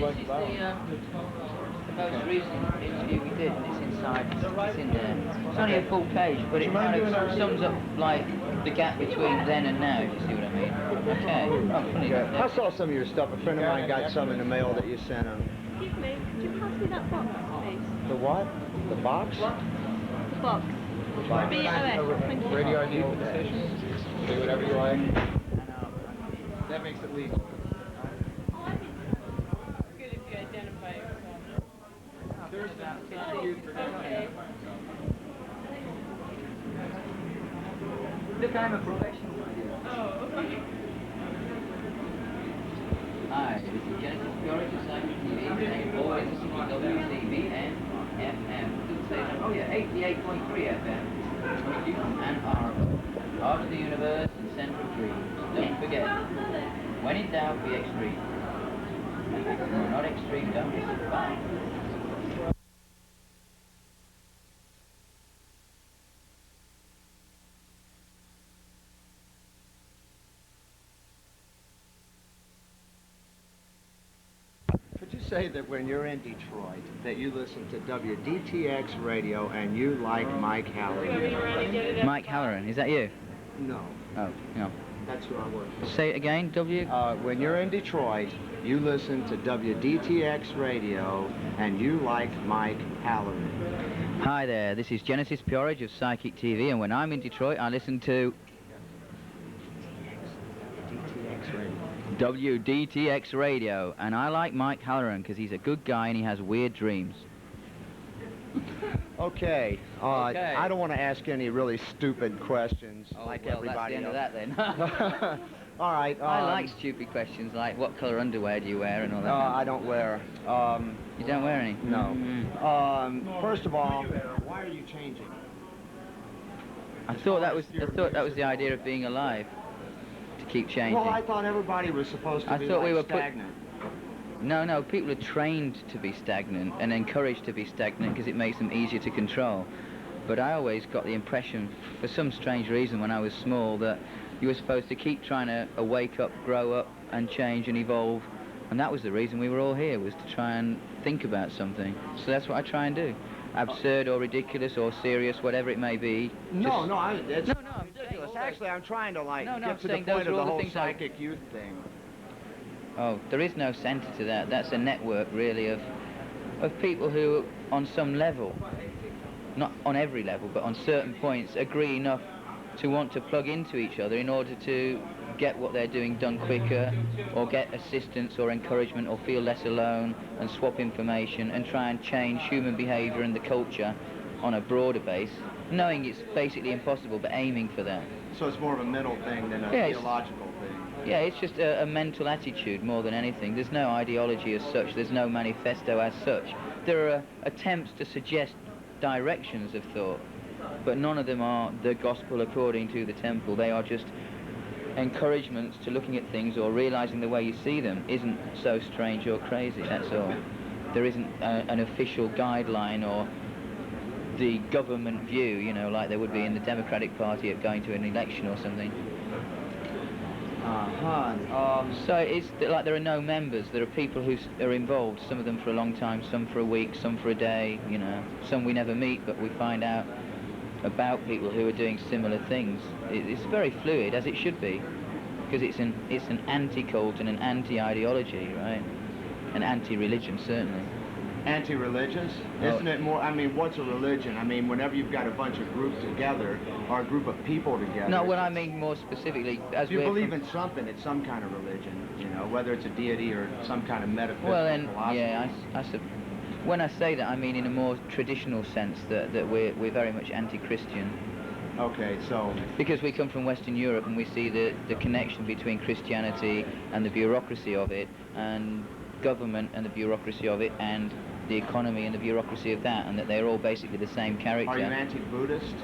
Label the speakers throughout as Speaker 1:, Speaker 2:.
Speaker 1: this is the most recent interview we did, and it's inside. It's in there. It's only a full page, but it kind of sums up like the gap between then and now. If you see what I mean? Okay. Oh, funny.
Speaker 2: Yeah. I saw some of your stuff. A friend of mine got some in the mail that you sent him.
Speaker 3: Excuse me, could you pass me that box, please?
Speaker 2: The what? The box?
Speaker 3: The box. BOS. Thank you.
Speaker 4: Radio ID for the station. Say whatever you like. That makes it legal.
Speaker 3: Good if you identify yourself.
Speaker 4: There's that.
Speaker 1: Look, I'm a professional.
Speaker 3: Oh.
Speaker 1: Hi, this is Genesis Orridge of Cycle TV, and always listen to WCBN FM. Oh yeah, 88.3 FM. And R. Art of the Universe and Central Dreams. Don't forget, when in doubt, be extreme. If you're not extreme, don't listen. Bye.
Speaker 2: Could you say that when you're in Detroit, that you listen to WDTX radio and you like Mike Halloran?
Speaker 1: Mike Halloran, is that you?
Speaker 2: No.
Speaker 1: Oh, no.
Speaker 2: That's who I work for.
Speaker 1: Say it again, W?
Speaker 2: When you're in Detroit, you listen to WDTX radio and you like Mike Halloran.
Speaker 1: Hi there, this is Genesis Orridge of Psychic TV, and when I'm in Detroit, I listen to
Speaker 2: DTX radio.
Speaker 1: WDTX Radio, and I like Mike Halloran because he's a good guy and he has weird dreams.
Speaker 2: Okay.
Speaker 1: Okay.
Speaker 2: I don't want to ask any really stupid questions like
Speaker 1: well,
Speaker 2: everybody
Speaker 1: that's the end
Speaker 2: else.
Speaker 1: of that then.
Speaker 2: All right.
Speaker 1: I like stupid questions like what colour underwear do you wear and all that.
Speaker 2: I don't wear.
Speaker 1: You don't wear any?
Speaker 2: No.
Speaker 1: Mm.
Speaker 2: First of all, why are you changing?
Speaker 1: I thought that was the idea of being alive, to keep changing.
Speaker 2: Well, I thought everybody was supposed to be stagnant.
Speaker 1: No, people are trained to be stagnant and encouraged to be stagnant because it makes them easier to control. But I always got the impression, for some strange reason when I was small, that you were supposed to keep trying to wake up, grow up, and change and evolve. And that was the reason we were all here, was to try and think about something. So that's what I try and do. Absurd or ridiculous or serious, whatever it may be.
Speaker 2: It's
Speaker 1: ridiculous.
Speaker 2: Actually, I'm trying to get to the
Speaker 1: saying
Speaker 2: point
Speaker 1: those
Speaker 2: of
Speaker 1: are
Speaker 2: the
Speaker 1: all the
Speaker 2: whole
Speaker 1: things
Speaker 2: psychic youth thing.
Speaker 1: Oh, there is no centre to that. That's a network, really, of people who, on some level, not on every level, but on certain points, agree enough to want to plug into each other in order to get what they're doing done quicker, or get assistance or encouragement, or feel less alone, and swap information, and try and change human behaviour and the culture on a broader base, knowing it's basically impossible, but aiming for that.
Speaker 2: So it's more of a mental thing than a theological thing.
Speaker 1: Yeah, it's just a mental attitude more than anything. There's no ideology as such. There's no manifesto as such. There are attempts to suggest directions of thought, but none of them are the gospel according to the temple. They are just encouragements to looking at things or realizing the way you see them isn't so strange or crazy, that's all. There isn't an official guideline or the government view, you know, like there would be in the Democratic Party of going to an election or something. So it's like there are no members. There are people who are involved, some of them for a long time, some for a week, some for a day, you know. Some we never meet, but we find out about people who are doing similar things. It's very fluid, as it should be, because it's an anti-cult and an anti-ideology, right? An anti-religion, certainly.
Speaker 2: Anti-religious? Isn't it more, I mean, what's a religion? I mean, whenever you've got a bunch of groups together, or a group of people together.
Speaker 1: No, what I mean more specifically, as
Speaker 2: if you believe in something, it's some kind of religion, you know, whether it's a deity or some kind of metaphysical philosophy.
Speaker 1: Yeah, when I say that, I mean in a more traditional sense, that we're very much anti-Christian.
Speaker 2: Okay, so...
Speaker 1: Because we come from Western Europe and we see the connection between Christianity and the bureaucracy of it, and government and the bureaucracy of it, and the economy and the bureaucracy of that, and that they're all basically the same character.
Speaker 2: Are you anti-Buddhist?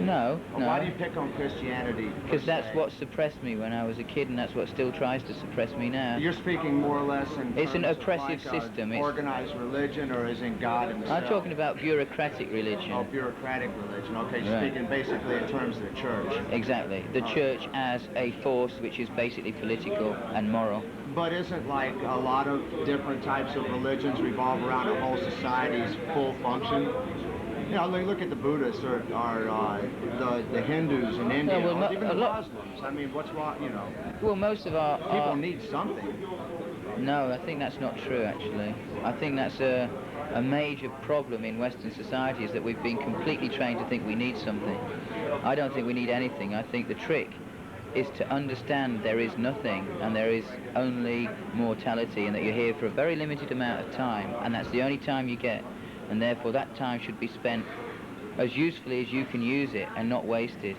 Speaker 1: No, no.
Speaker 2: Why do you pick on Christianity?
Speaker 1: Because that's what suppressed me when I was a kid, and that's what still tries to suppress me now.
Speaker 2: You're speaking more or less in
Speaker 1: It's an
Speaker 2: terms
Speaker 1: oppressive
Speaker 2: of like
Speaker 1: system.
Speaker 2: Organized religion, or is in God himself?
Speaker 1: I'm talking about bureaucratic religion.
Speaker 2: Oh, bureaucratic religion. Okay, you're speaking basically in terms of the church.
Speaker 1: Exactly. The church as a force which is basically political and moral.
Speaker 2: But isn't like a lot of different types of religions revolve around a whole society's full function? You know, look at the Buddhists or the Hindus in India,
Speaker 1: well,
Speaker 2: or even the Muslims. I mean, what's wrong, you know?
Speaker 1: Well, most of our...
Speaker 2: People need something.
Speaker 1: No, I think that's not true, actually. I think that's a major problem in Western society, is that we've been completely trained to think we need something. I don't think we need anything. I think the trick is to understand there is nothing, and there is only mortality, and that you're here for a very limited amount of time, and that's the only time you get, and therefore that time should be spent as usefully as you can use it and not wasted.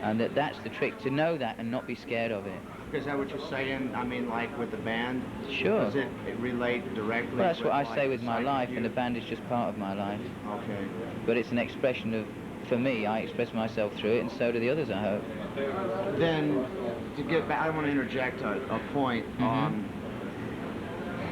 Speaker 1: And that's the trick, to know that and not be scared of it.
Speaker 2: Is that what you're saying? I mean, like with the band?
Speaker 1: Sure.
Speaker 2: Does it relate directly?
Speaker 1: Well, that's what I
Speaker 2: like,
Speaker 1: say with my life, and the band is just part of my life.
Speaker 2: Okay.
Speaker 1: But it's an expression of, for me, I express myself through it, and so do the others, I hope.
Speaker 2: Then, to get back, I want to interject a point.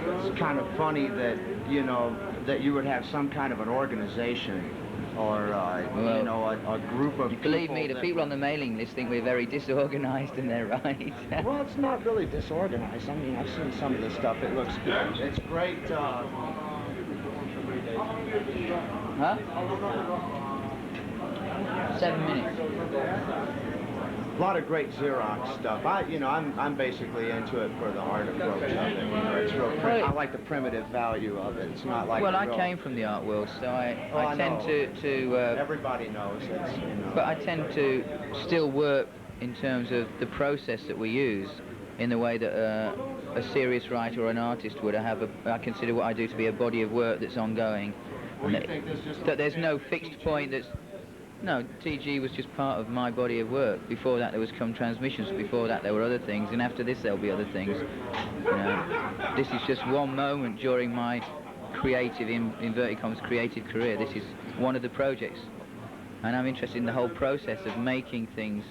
Speaker 2: It's kind of funny that, you know, that you would have some kind of an organization or,
Speaker 1: well,
Speaker 2: you know, a group of people.
Speaker 1: Believe me, the people on the mailing list think we're very disorganized, and they're right.
Speaker 2: Well, it's not really disorganized. I mean, I've seen some of the stuff. It looks good. It's great.
Speaker 1: Huh? 7 minutes.
Speaker 2: A lot of great Xerox stuff. I'm basically into it for the art approach of it. You know, it's real. I like the primitive value of it. It's not like.
Speaker 1: Well, I came from the art world, so I tend to.
Speaker 2: Everybody knows it. You know.
Speaker 1: But I tend to still work in terms of the process that we use, in the way that a serious writer or an artist would. I consider what I do to be a body of work that's ongoing.
Speaker 2: Well, you think there's just
Speaker 1: that there's no fixed point that's. No, TG was just part of my body of work. Before that there was transmissions, before that there were other things, and after this there'll be other things. You know, this is just one moment during my creative, inverted commas, creative career. This is one of the projects. And I'm interested in the whole process of making things,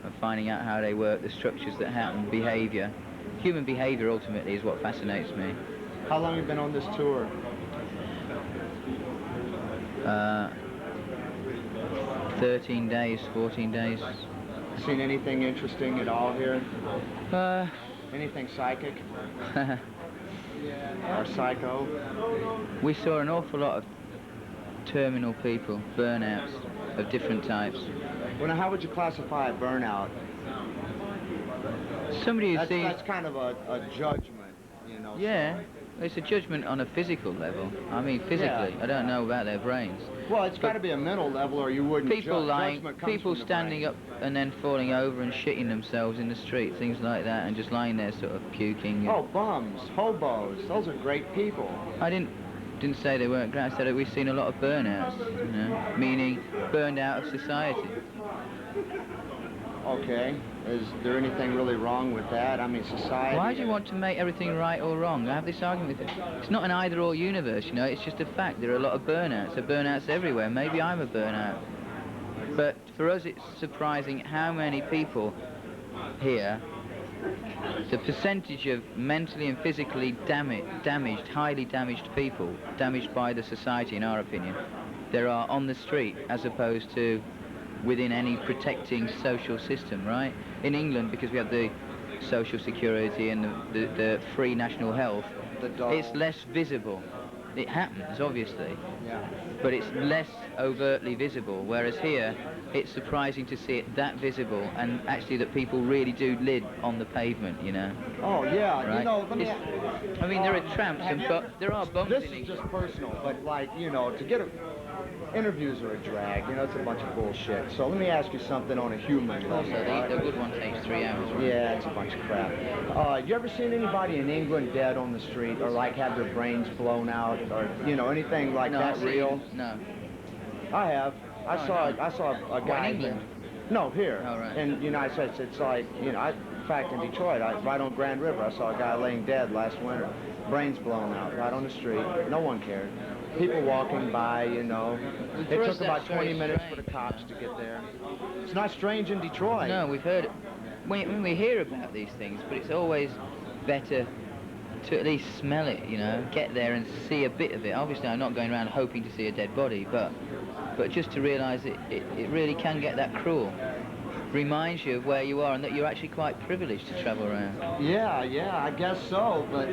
Speaker 1: of finding out how they work, the structures that happen, behaviour. Human behaviour ultimately is what fascinates me.
Speaker 2: How long have you been on this tour?
Speaker 1: 13 days, 14 days.
Speaker 2: Seen anything interesting at all here? Anything psychic? Or psycho?
Speaker 1: We saw an awful lot of terminal people, burnouts of different types.
Speaker 2: Well, now, how would you classify a burnout?
Speaker 1: Somebody who sees...
Speaker 2: That's kind of a judgment, you know.
Speaker 1: Yeah, it's a judgment on a physical level. I mean, physically.
Speaker 2: Yeah.
Speaker 1: I don't know about their brains.
Speaker 2: Well, it's got to be a mental level, or you wouldn't.
Speaker 1: People people standing up and then falling over and shitting themselves in the street, things like that, and just lying there sort of puking.
Speaker 2: Oh, bums, hobos, those are great people.
Speaker 1: I didn't say they weren't great. I said that we've seen a lot of burnouts, you know, meaning burned out of society.
Speaker 2: Okay. Is there anything really wrong with that? I mean, society...
Speaker 1: Why do you want to make everything right or wrong? I have this argument with it. It's not an either-or universe, you know, it's just a fact. There are a lot of burnouts. There are burnouts everywhere. Maybe I'm a burnout. But for us, it's surprising how many people here, the percentage of mentally and physically damaged, highly damaged people, damaged by the society, in our opinion, there are on the street, as opposed to within any protecting social system, right? In England, because we have the social security and the free national health, it's less visible. It happens, obviously,
Speaker 2: yeah,
Speaker 1: but it's less overtly visible, whereas here, it's surprising to see it that visible, and actually that people really do live on the pavement, you know.
Speaker 2: Oh, yeah,
Speaker 1: right?
Speaker 2: you know,
Speaker 1: I mean, there are tramps, and there are bums
Speaker 2: This
Speaker 1: in
Speaker 2: is
Speaker 1: England.
Speaker 2: just personal, but like, you know, to get interviews are a drag, you know, it's a bunch of bullshit. So let me ask you something on a human level.
Speaker 1: Also, the good one takes 3 hours, right?
Speaker 2: Yeah, it's a bunch of crap. You ever seen anybody in England dead on the street, or like have their brains blown out, or, you know, anything like that real?
Speaker 1: No.
Speaker 2: I have. I saw a guy
Speaker 1: in England?
Speaker 2: No, here.
Speaker 1: Oh, right.
Speaker 2: In the United States, it's like, you know, in fact, in Detroit, right on Grand River, I saw a guy laying dead last winter. Brains blown out, right on the street. No one cared. People walking by, you know. It took about 20 minutes for the cops to get there. It's not strange in Detroit.
Speaker 1: No, we've heard it. When we hear about these things, but it's always better to at least smell it, you know, get there and see a bit of it. Obviously, I'm not going around hoping to see a dead body, but just to realise it really can get that cruel. reminds you of where you are and that you're actually quite privileged to travel around.
Speaker 2: Yeah, I guess so, but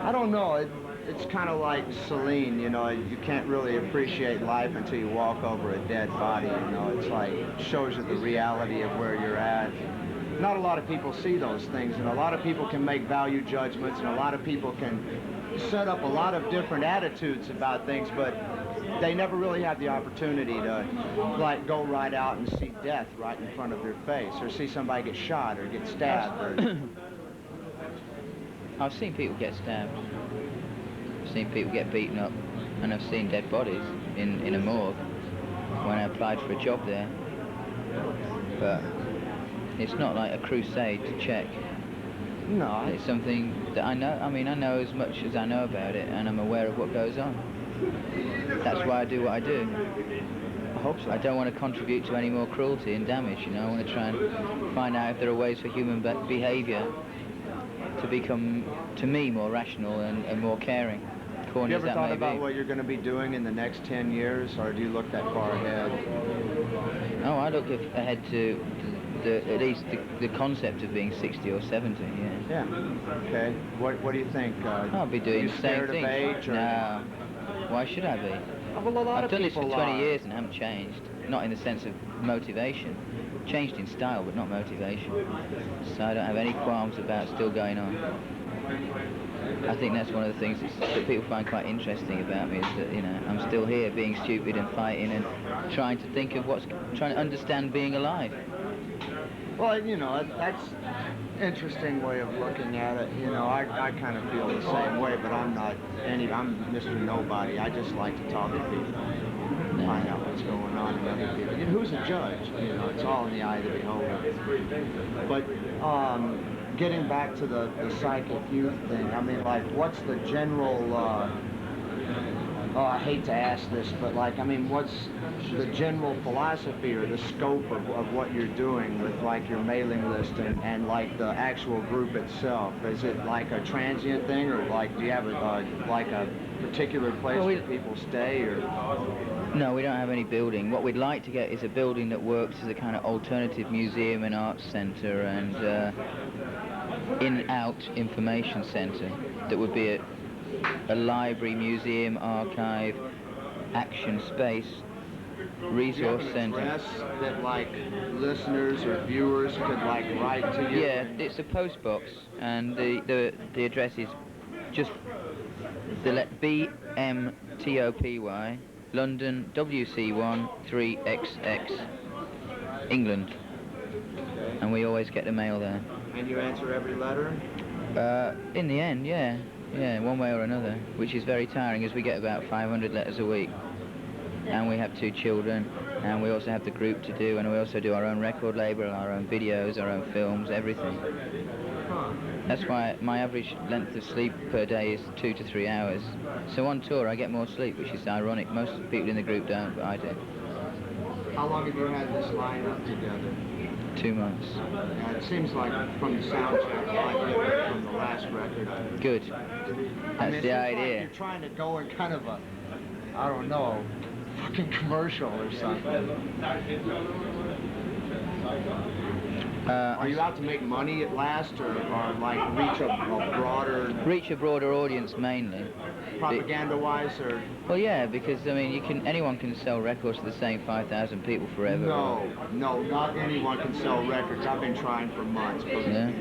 Speaker 2: I don't know. It's kind of like Celine, you know, you can't really appreciate life until you walk over a dead body, you know. It's like, shows you the reality of where you're at. Not a lot of people see those things, and a lot of people can make value judgments, and a lot of people can set up a lot of different attitudes about things, but they never really have the opportunity to, like, go right out and see death right in front of their face, or see somebody get shot or get stabbed. Or...
Speaker 1: I've seen people get stabbed. I've seen people get beaten up, and I've seen dead bodies in a morgue when I applied for a job there. But it's not like a crusade to check.
Speaker 2: No.
Speaker 1: It's something that I know. I mean, I know as much as I know about it, and I'm aware of what goes on. That's why I do what I do.
Speaker 2: I hope so.
Speaker 1: I don't want to contribute to any more cruelty and damage, you know. I want to try and find out if there are ways for human behaviour to become, to me, more rational and more caring.
Speaker 2: Have you ever thought about what you're going to be doing in the next 10 years, or do you look that far ahead?
Speaker 1: Oh, I look ahead to at least the concept of being 60 or 70, yeah.
Speaker 2: Yeah, okay. What do you think?
Speaker 1: I'll be doing the same thing.
Speaker 2: Age, or...
Speaker 1: No. Why should I be?
Speaker 2: Oh, well, a lot
Speaker 1: I've done this for 20
Speaker 2: are.
Speaker 1: years and haven't changed. Not in the sense of motivation. Changed in style, but not motivation. So I don't have any qualms about still going on. I think that's one of the things that people find quite interesting about me, is that, you know, I'm still here being stupid and fighting and trying to think of trying to understand being alive.
Speaker 2: Well, you know, that's an interesting way of looking at it. You know, I kind of feel the same way, but I'm Mr. Nobody. I just like to talk to people, find out what's going on in other people. You know, who's a judge? You know, it's all in the eye of the beholder. But getting back to the psychic youth thing, I mean, like, what's the general, I hate to ask this, but, like, I mean, what's the general philosophy or the scope of what you're doing with, like, your mailing list and like, the actual group itself? Is it, like, a transient thing, or, like, do you have, like, a particular place where people stay, or...?
Speaker 1: No, we don't have any building. What we'd like to get is a building that works as a kind of alternative museum and arts centre and in-out information centre that would be a library, museum, archive, action space, resource centre.
Speaker 2: Address that, like, listeners or viewers could, like, write to you?
Speaker 1: Yeah, it's a post box, and the address is just the BMTOPY, London, WC1 3XX, England. And we always get the mail there.
Speaker 2: And you answer every letter?
Speaker 1: In the end, yeah. Yeah, one way or another, which is very tiring, as we get about 500 letters a week. And we have 2 children, and we also have the group to do, and we also do our own record label, our own videos, our own films, everything. That's why my average length of sleep per day is 2 to 3 hours. So on tour I get more sleep, which is ironic. Most people in the group don't, but I do.
Speaker 2: How long have you had this lineup together?
Speaker 1: 2 months.
Speaker 2: Yeah, it seems like from the soundtrack, like it from the last record.
Speaker 1: Good.
Speaker 2: I mean,
Speaker 1: That's the idea.
Speaker 2: Like you're trying to go in kind of a, I don't know, fucking commercial or something. Are you out to make money at last, or like reach a broader
Speaker 1: audience mainly?
Speaker 2: Propaganda-wise, or?
Speaker 1: Well, yeah, because I mean, anyone can sell records to the same 5,000 people forever.
Speaker 2: No, not anyone can sell records. I've been trying for months.
Speaker 1: Yeah.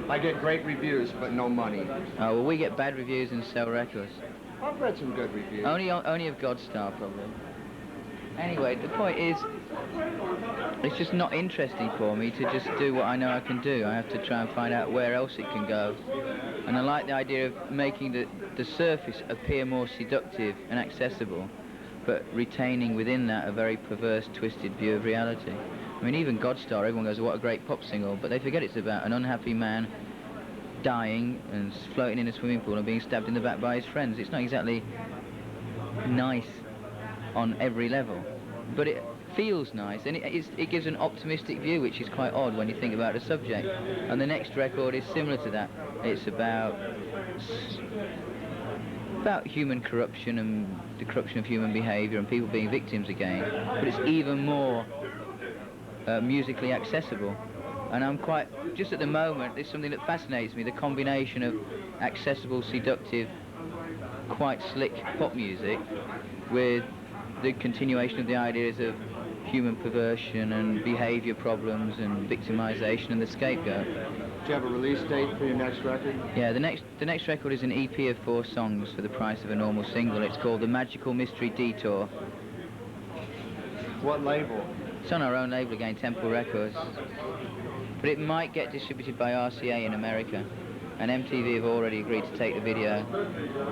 Speaker 2: I get great reviews, but no money.
Speaker 1: Oh, well, we get bad reviews and sell records.
Speaker 2: I've read some good reviews.
Speaker 1: Only of Godstar, probably. Anyway, the point is, it's just not interesting for me to just do what I know I can do. I have to try and find out where else it can go. And I like the idea of making the surface appear more seductive and accessible, but retaining within that a very perverse, twisted view of reality. I mean, even Godstar, everyone goes, what a great pop single, but they forget it's about an unhappy man dying and floating in a swimming pool and being stabbed in the back by his friends. It's not exactly nice on every level, but it feels nice, and it gives an optimistic view, which is quite odd when you think about the subject. And the next record is similar to that. It's about human corruption and the corruption of human behaviour and people being victims again, but it's even more musically accessible. And I'm quite, just at the moment, it's something that fascinates me, the combination of accessible, seductive, quite slick pop music with the continuation of the ideas of human perversion and behavior problems and victimization and the scapegoat.
Speaker 2: Do you have a release date for your next record?
Speaker 1: Yeah, the next record is an EP of 4 songs for the price of a normal single. It's called The Magical Mystery Detour.
Speaker 2: What label?
Speaker 1: It's on our own label again, Temple Records. But it might get distributed by RCA in America. And MTV have already agreed to take the video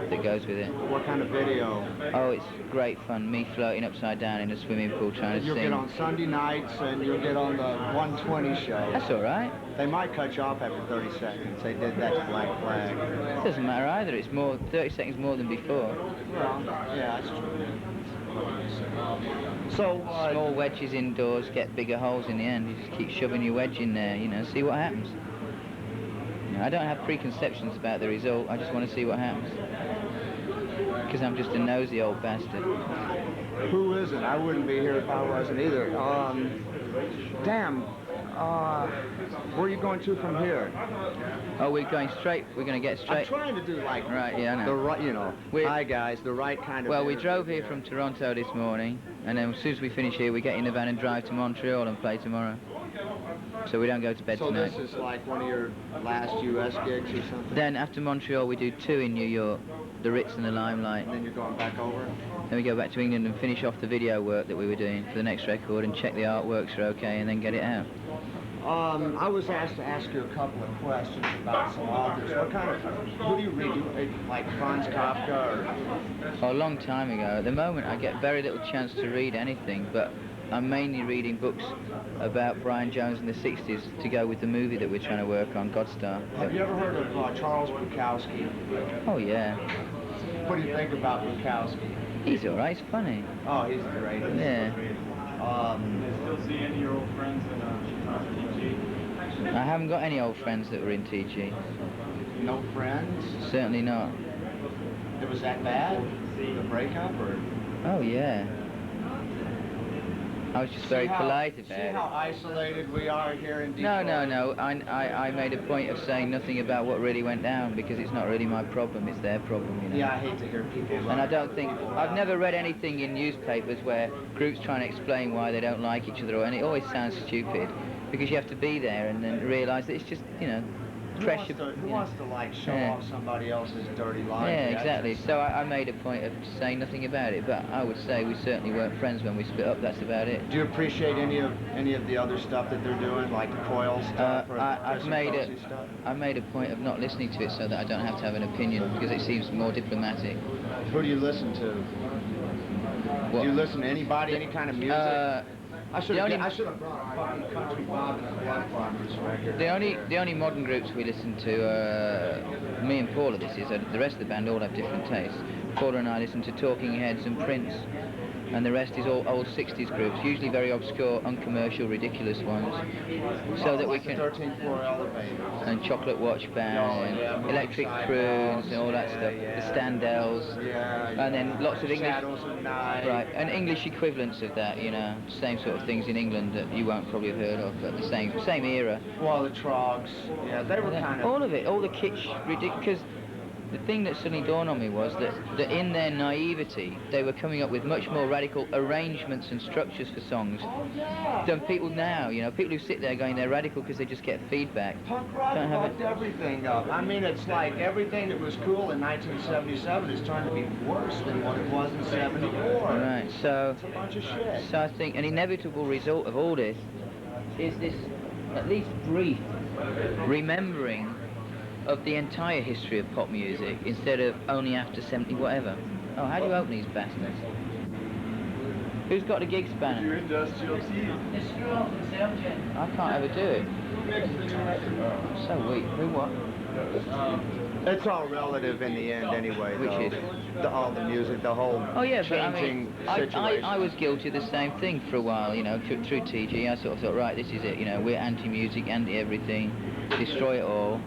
Speaker 1: that goes with it.
Speaker 2: What kind of video?
Speaker 1: Oh, it's great fun. Me floating upside down in a swimming pool trying to
Speaker 2: You'll
Speaker 1: sing.
Speaker 2: get on Sunday nights and you'll get on the 120 show.
Speaker 1: That's all right.
Speaker 2: They might cut you off after 30 seconds. They did that to Black Flag.
Speaker 1: It doesn't matter either. It's more 30 seconds more than before.
Speaker 2: Well, yeah, that's true. So,
Speaker 1: Small wedges indoors get bigger holes in the end. You just keep shoving your wedge in there, you know, see what happens. You know, I don't have preconceptions about the result. I just want to see what happens. Because I'm just a nosy old bastard.
Speaker 2: who isn't? I wouldn't be here if I wasn't either. Damn. Where are you going to from here?
Speaker 1: Oh, we're going straight. We're going to get straight.
Speaker 2: I'm trying to do like
Speaker 1: Right, yeah, I know.
Speaker 2: the right, you know. Hi guys, the right kind of.
Speaker 1: Well, we drove here from Toronto this morning, and then as soon as we finish here, we get in the van and drive to Montreal and play tomorrow. So we don't go to bed tonight.
Speaker 2: So this is like one of your last U.S. gigs or something?
Speaker 1: Then after Montreal, we do 2 in New York, the Ritz and the Limelight.
Speaker 2: And then you're going back over?
Speaker 1: Then we go back to England and finish off the video work that we were doing for the next record and check the artworks are okay and then get it out.
Speaker 2: I was asked to ask you a couple of questions about some authors. What kind of, who do you read? Do you read like Franz Kafka or?
Speaker 1: Oh, a long time ago. At the moment, I get very little chance to read anything, but I'm mainly reading books about Brian Jones in the 60s to go with the movie that we're trying to work on, Godstar.
Speaker 2: Have you ever heard of Charles Bukowski?
Speaker 1: Oh, yeah.
Speaker 2: What do you think about Bukowski?
Speaker 1: He's all right. He's funny.
Speaker 2: Oh, he's great.
Speaker 1: Yeah.
Speaker 4: Still see any of your old friends in TG?
Speaker 1: I haven't got any old friends that were in TG.
Speaker 2: No friends?
Speaker 1: Certainly not.
Speaker 2: It was that bad? The breakup, or?
Speaker 1: Oh, yeah. I was just very polite about it.
Speaker 2: See how isolated we are here in Detroit?
Speaker 1: No. I made a point of saying nothing about what really went down because it's not really my problem, it's their problem, you know.
Speaker 2: Yeah, I hate to hear people.
Speaker 1: And I don't think, I've never read anything in newspapers where groups trying to explain why they don't like each other, and it always sounds stupid because you have to be there and then realise that it's just, you know, pressure.
Speaker 2: Who wants to like show off somebody else's dirty life?
Speaker 1: Yeah, exactly. So I made a point of saying nothing about it, but I would say we certainly weren't friends when we split up. That's about it.
Speaker 2: Do you appreciate any of the other stuff that they're doing, like the Coil stuff?
Speaker 1: I've made a point of not listening to it so that I don't have to have an opinion because it seems more diplomatic.
Speaker 2: Who do you listen to?
Speaker 1: What?
Speaker 2: Do you listen to anybody, any kind of music? I should have brought a fucking Country Bob and the Blood Farmers record.
Speaker 1: The only modern groups we listen to, me and Paula, this is, the rest of the band all have different tastes. Paula and I listen to Talking Heads and Prince, and the rest is all old 60s groups, usually very obscure, uncommercial, ridiculous ones. So that we can...
Speaker 2: 13th Floor Elevator.
Speaker 1: And Chocolate Watch Band, and Electric Prunes, and all that stuff. The Standells, and then lots of English...
Speaker 2: Shadows of Night.
Speaker 1: Right, and English equivalents of that, you know, same sort of things in England that you won't probably have heard of, but the same era.
Speaker 2: Well, the Trogs, yeah, they were kind of...
Speaker 1: All of it, all the kitsch, ridiculous... The thing that suddenly dawned on me was that in their naivety, they were coming up with much more radical arrangements and structures for songs than people now, you know, people who sit there going they're radical because they just get feedback.
Speaker 2: Punk rock fucked everything up. I mean, it's like everything that was cool in 1977 is trying to be worse than what it was in 74.
Speaker 1: Right, so...
Speaker 2: It's a bunch of shit.
Speaker 1: So I think an inevitable result of all this is this, at least brief, remembering of the entire history of pop music instead of only after 70 whatever. Oh, how do you open these bastards? Who's got a gig spanner?
Speaker 4: Your industrial team.
Speaker 1: I can't ever do it. Oh, so weak. Who what?
Speaker 2: It's all relative in the end anyway,
Speaker 1: Which
Speaker 2: though.
Speaker 1: is?
Speaker 2: All the music, the whole changing situation.
Speaker 1: I was guilty of the same thing for a while, you know, through TG. I sort of thought, right, this is it, you know, we're anti-music, anti-everything, destroy it all.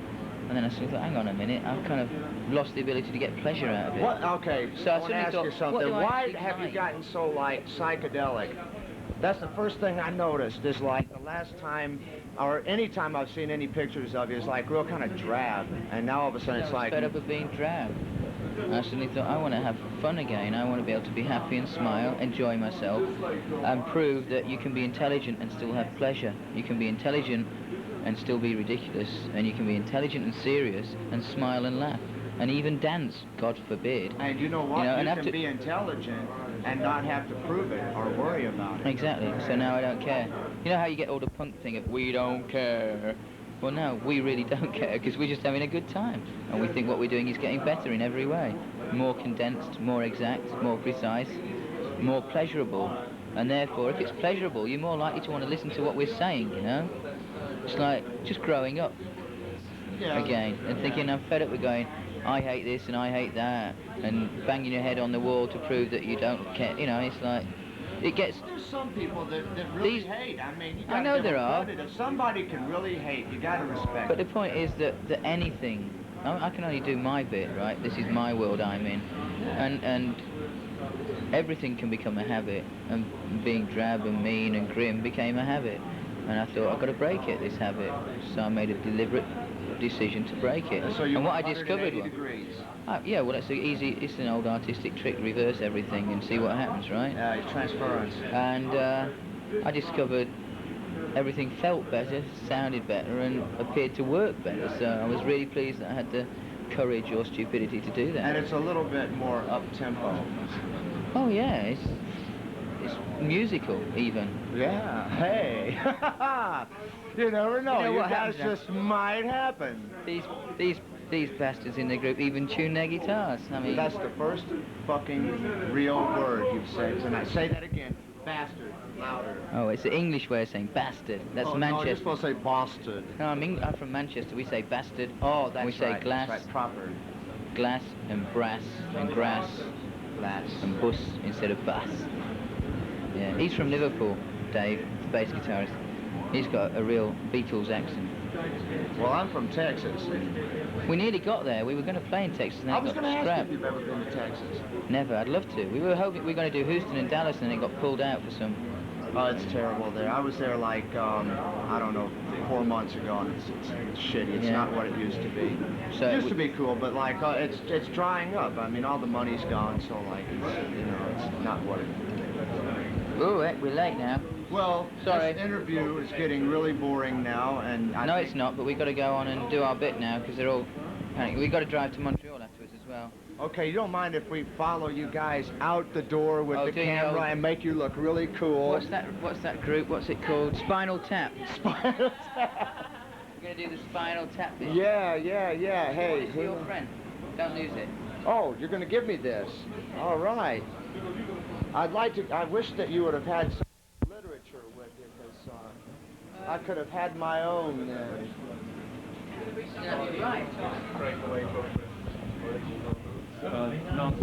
Speaker 1: And then I sort of thought, hang on a minute, I've kind of lost the ability to get pleasure out of it.
Speaker 2: What? Okay,
Speaker 1: So I
Speaker 2: I want to ask
Speaker 1: suddenly
Speaker 2: you
Speaker 1: thought,
Speaker 2: something.
Speaker 1: what do I
Speaker 2: Why
Speaker 1: actually
Speaker 2: have you
Speaker 1: like?
Speaker 2: gotten so, like, psychedelic? That's the first thing I noticed, is like the last time, or any time I've seen any pictures of you, it's like real kind of drab. And now all of a sudden it's like...
Speaker 1: fed up of being drab. I suddenly thought, I want to have fun again. I want to be able to be happy and smile, enjoy myself, and prove that you can be intelligent and still have pleasure. You can be intelligent and still be ridiculous, and you can be intelligent and serious and smile and laugh, and even dance, God forbid.
Speaker 2: And you know what? You can be intelligent and not have to prove it or worry about it.
Speaker 1: Exactly. So now I don't care. You know how you get all the punk thing of, we don't care? Well, no, we really don't care, because we're just having a good time. And we think what we're doing is getting better in every way. More condensed, more exact, more precise, more pleasurable. And therefore, if it's pleasurable, you're more likely to want to listen to what we're saying, you know? It's like just growing up again and thinking, I'm fed up with going, I hate this and I hate that, and banging your head on the wall to prove that you don't care. You know, it's like, it gets...
Speaker 2: There's some people that really hate. I mean, you gotta
Speaker 1: I know there are.
Speaker 2: If somebody can really hate, you gotta respect
Speaker 1: But the
Speaker 2: it.
Speaker 1: point is that anything, I can only do my bit, right? This is my world I'm in. And everything can become a habit, and being drab and mean and grim became a habit. And I thought, I've got to break it, this habit. So I made a deliberate decision to break it.
Speaker 2: So you
Speaker 1: and what I
Speaker 2: 180
Speaker 1: discovered
Speaker 2: degrees.
Speaker 1: Yeah, well, it's it's an old artistic trick, reverse everything and see what happens, right?
Speaker 2: Yeah, transference.
Speaker 1: And I discovered everything felt better, sounded better, and appeared to work better. So I was really pleased that I had the courage or stupidity to do that.
Speaker 2: And it's a little bit more up-tempo.
Speaker 1: Oh yeah, it's musical even.
Speaker 2: Yeah, hey. You never know.
Speaker 1: You know what
Speaker 2: guys
Speaker 1: happens
Speaker 2: just might happen.
Speaker 1: These bastards in the group even tune their guitars. I mean,
Speaker 2: That's the first fucking real word you've said tonight. Say that again. Bastard. Louder.
Speaker 1: oh, it's the English way of saying bastard. That's
Speaker 2: No,
Speaker 1: Manchester.
Speaker 2: you're supposed to say bastard.
Speaker 1: No, I'm from Manchester. We say bastard.
Speaker 2: Oh, that's
Speaker 1: We say
Speaker 2: right.
Speaker 1: glass,
Speaker 2: That's right. Proper.
Speaker 1: glass and brass and grass
Speaker 2: Glass.
Speaker 1: and bus instead of bass. Yeah, he's from Liverpool, Dave, the bass guitarist. He's got a real Beatles accent.
Speaker 2: Well, I'm from Texas.
Speaker 1: We nearly got there. We were going to play in Texas and
Speaker 2: I
Speaker 1: then
Speaker 2: was
Speaker 1: it got
Speaker 2: going to ask
Speaker 1: scrapped.
Speaker 2: if you've ever been to Texas.
Speaker 1: Never. I'd love to. We were hoping we were going to do Houston and Dallas and it got pulled out for some...
Speaker 2: Oh, it's terrible there. I was there like, I don't know, 4 months ago, and it's shitty. It's
Speaker 1: Yeah.
Speaker 2: not what it used to be.
Speaker 1: So
Speaker 2: It used to be cool, but like, it's drying up. I mean, all the money's gone, so like, it's not what it is.
Speaker 1: Oh, heck, we're late now.
Speaker 2: Well,
Speaker 1: Sorry.
Speaker 2: this interview is getting really boring now, and I
Speaker 1: No,
Speaker 2: think-
Speaker 1: it's not, but we've got to go on and do our bit now because they're all panicking. We've got to drive to Montreal afterwards as well.
Speaker 2: Okay, you don't mind if we follow you guys out the door with
Speaker 1: Oh,
Speaker 2: the
Speaker 1: do you
Speaker 2: camera
Speaker 1: know-
Speaker 2: and make you look really cool?
Speaker 1: What's that group? What's it called? Spinal Tap.
Speaker 2: Spinal Tap.
Speaker 1: We're going to do the Spinal Tap bit.
Speaker 2: Yeah. Hey.
Speaker 1: It's your friend. Don't lose it.
Speaker 2: Oh, you're going to give me this. All right. I wish that you would have had some literature with you, because I could have had my own.
Speaker 1: Yeah, you're right.
Speaker 4: No.